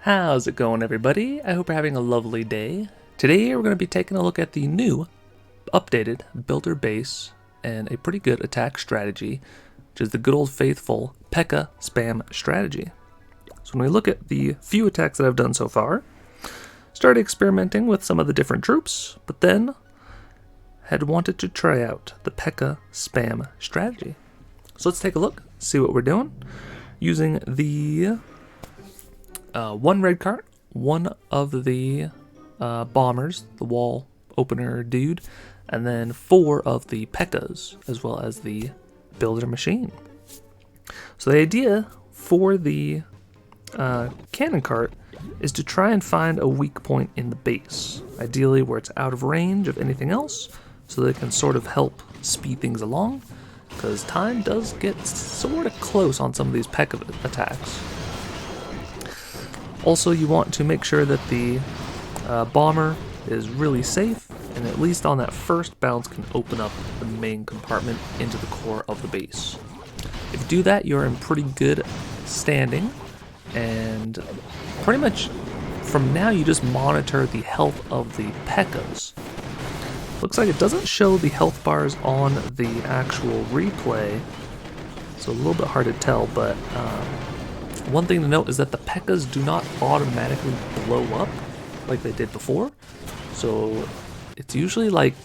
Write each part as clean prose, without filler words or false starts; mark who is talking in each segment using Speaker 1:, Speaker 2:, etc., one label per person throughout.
Speaker 1: How's it going, everybody? I hope you're having a lovely day. Today we're going to be taking a look at the new updated builder base and a pretty good attack strategy, which is the good old faithful P.E.K.K.A. spam strategy. So when we look at the few attacks that I've done so far, started experimenting with some of the different troops, but then had wanted to try out the P.E.K.K.A. spam strategy. So let's take a look, see what we're doing, using the one red cart, one of the bombers, the wall opener dude, and then 4 of the P.E.K.K.A.s, as well as the builder machine. So the idea for the cannon cart is to try and find a weak point in the base, ideally where it's out of range of anything else, so that it can sort of help speed things along, because time does get sort of close on some of these P.E.K.K.A. attacks. Also, you want to make sure that the bomber is really safe, and at least on that first bounce can open up the main compartment into the core of the base. If you do that, you're in pretty good standing, and pretty much from now you just monitor the health of the P.E.K.K.A.s. Looks like it doesn't show the health bars on the actual replay, so a little bit hard to tell, but one thing to note is that the P.E.K.K.A.s do not automatically blow up like they did before. So it's usually like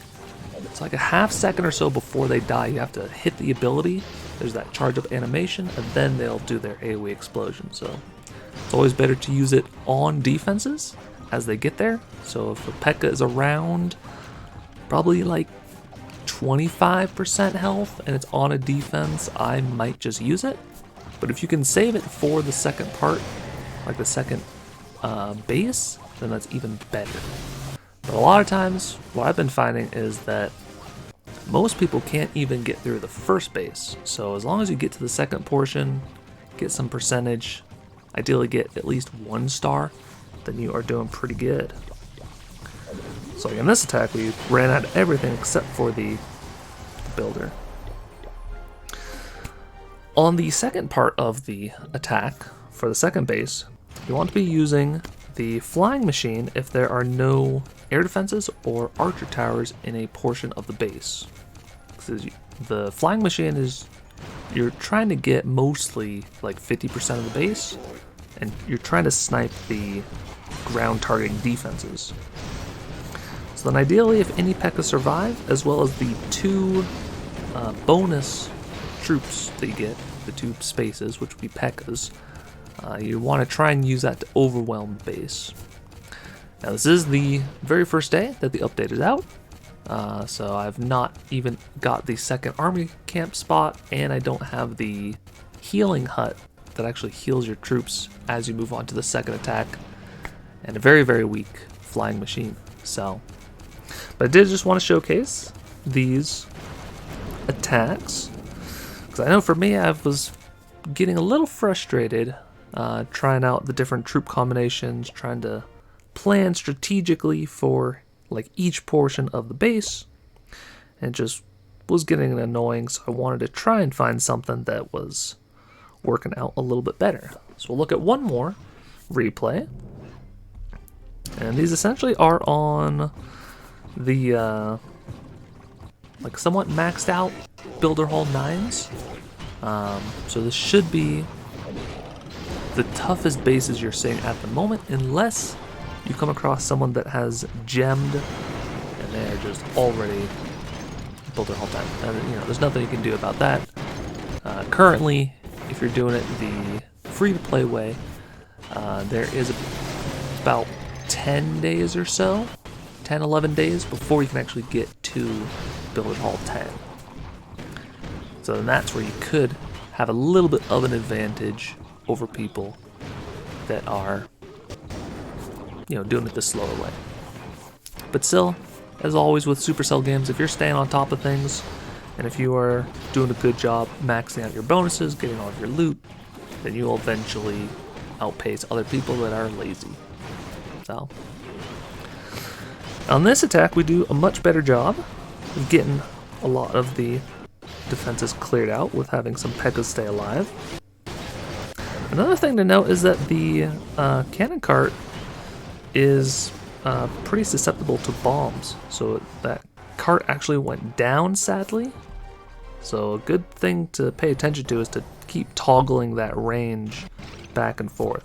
Speaker 1: a half second or so before they die. You have to hit the ability. There's that charge up animation, and then they'll do their AoE explosion. So it's always better to use it on defenses as they get there. So if the P.E.K.K.A. is around probably like 25% health and it's on a defense, I might just use it. But if you can save it for the second part, like the second base, then that's even better. But a lot of times, what I've been finding is that most people can't even get through the first base. So as long as you get to the second portion, get some percentage, ideally get at least 1 star, then you are doing pretty good. So in this attack, we ran out of everything except for the builder. On the second part of the attack, for the second base, you want to be using the flying machine if there are no air defenses or archer towers in a portion of the base. The flying machine is, you're trying to get mostly like 50% of the base, and you're trying to snipe the ground targeting defenses. So then ideally, if any P.E.K.K.A. survive, as well as the 2 bonus troops that you get, the 2 spaces, which would be P.E.K.K.A.s, you want to try and use that to overwhelm the base. Now this is the very first day that the update is out, so I've not even got the second army camp spot, and I don't have the healing hut that actually heals your troops as you move on to the second attack, and a very, very weak flying machine. So, but I did just want to showcase these attacks, because I know for me, I was getting a little frustrated trying out the different troop combinations, trying to plan strategically for like each portion of the base, and just was getting annoying, so I wanted to try and find something that was working out a little bit better. So we'll look at one more replay, and these essentially are on the like somewhat maxed out Builder Hall 9s. So this should be the toughest bases you're seeing at the moment, unless you come across someone that has gemmed and they're just already Builder Hall 10. And, you know, there's nothing you can do about that. Currently, if you're doing it the free-to-play way, there is about 10 days or so, 10, 11 days before you can actually get to Builder Hall 10. So then that's where you could have a little bit of an advantage over people that are, you know, doing it the slower way. But still, as always with Supercell games, if you're staying on top of things, and if you are doing a good job maxing out your bonuses, getting all of your loot, then you will eventually outpace other people that are lazy. So, on this attack, we do a much better job of getting a lot of the defenses cleared out with having some P.E.K.K.A. stay alive. Another thing to note is that the cannon cart is pretty susceptible to bombs. So that cart actually went down, sadly. So a good thing to pay attention to is to keep toggling that range back and forth.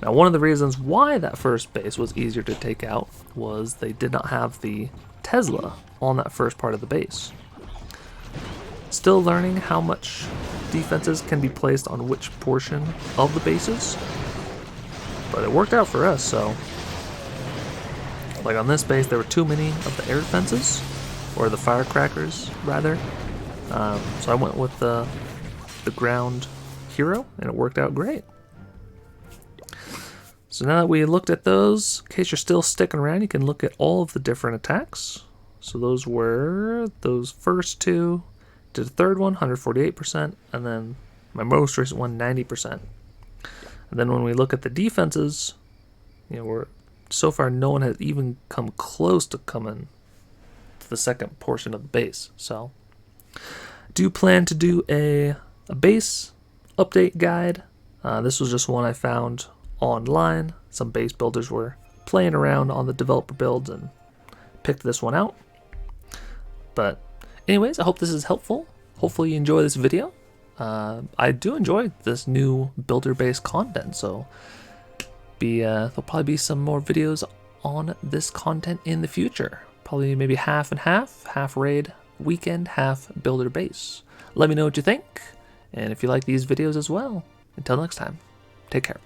Speaker 1: Now, one of the reasons why that first base was easier to take out was they did not have the Tesla on that first part of the base. Still learning how much defenses can be placed on which portion of the bases, but it worked out for us. So like on this base there were too many of the air defenses, or the firecrackers rather, so I went with the ground hero and it worked out great. So now that we looked at those, in case you're still sticking around, you can look at all of the different attacks. So those were those first two. Did the third one, 148%, and then my most recent one, 90%. And then when we look at the defenses, you know, so far no one has even come close to coming to the second portion of the base. So I do plan to do a base update guide. This was just one I found online. Some base builders were playing around on the developer builds and picked this one out. But anyways, I hope this is helpful. Hopefully you enjoy this video. I do enjoy this new builder-based content, so there'll probably be some more videos on this content in the future. Probably maybe half and half raid weekend, half builder base. Let me know what you think, and if you like these videos as well. Until next time, take care.